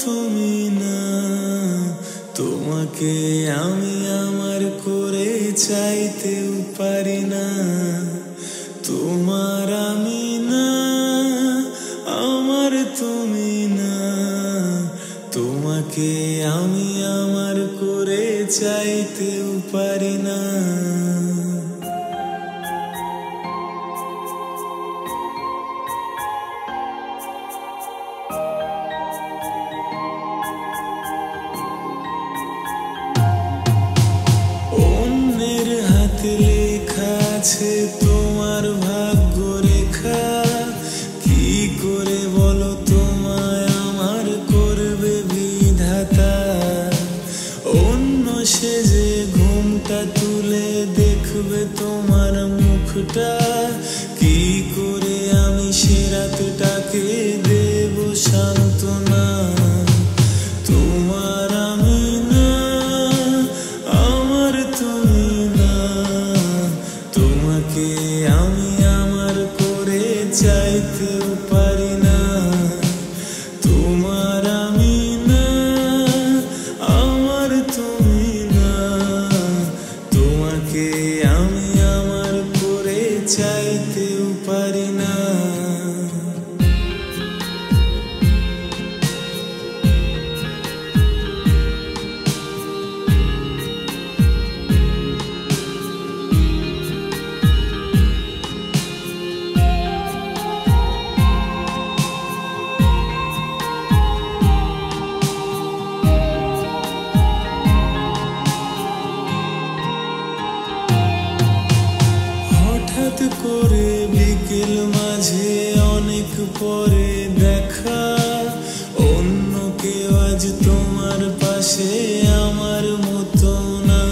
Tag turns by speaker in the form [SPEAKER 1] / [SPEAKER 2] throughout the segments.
[SPEAKER 1] তুমি না, তোমাকে আমি আমার করে চাইতেও পারি না। তোমার আমি না, আমার তুমি না, তোমাকে আমি আমার করে চাইতেও পারি না। অন্যের হাতে লেখা আছে তোমার ভাগ্য রেখা, কি করে বলো তোমায় আমার করবে বিধাতা। অন্য সেজে ঘুমটা তুলে দেখবে তোমার মুখটা, কি করে আমি সে রাতটাকে দেব সান্ত্বনা। তোমার আমি না, আমার তুমি না, তোমাকে আমি আমার করে চাইতেও পারি না। তোমার আমি না, আমার তুমি না, তোমাকে আমি আমার করে চাইতেও পারি না। হঠাৎ করে বিকেল মাঝে অনেক পরে দেখা, অন্য কেউ আজ তোমার পাশে আমার মতো না।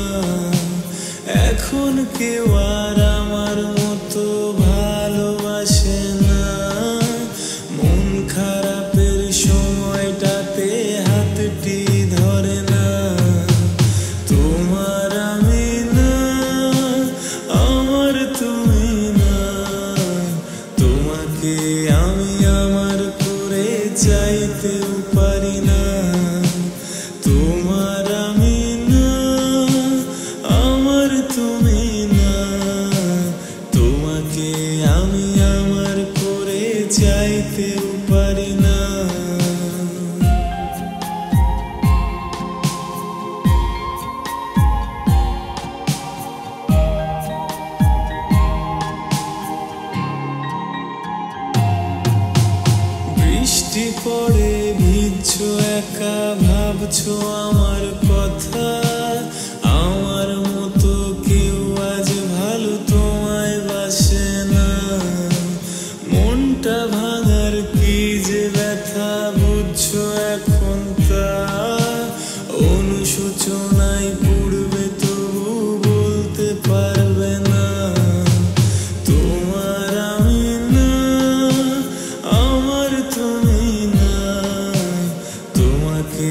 [SPEAKER 1] এখন কেউ আর আমার মতো ভালোবাসে না। মন খারাপের সময়টাতে হাতটি ধরে না। তোমার আমি না, আমার তুমি না, তোমাকে আমি আমার করে চাইতেও পারি না। তোমার আমি না, আমার তুমি না, তোমাকে আমি আমার করে চাইতেও পারি না। বৃষ্টি পড়ে ভিজছো একা, ভাবছো আমার কথা। আমার মতো কেউ আজ ভালো তোমায় বাসে না। মনটা ভাঙার কি যে ব্যথা বুঝছো এখন তা। অনুশোচনায় পুড়বে তবু বলতে পারবে না। তোমার আমি না, আমার তুমি না, তোমাকে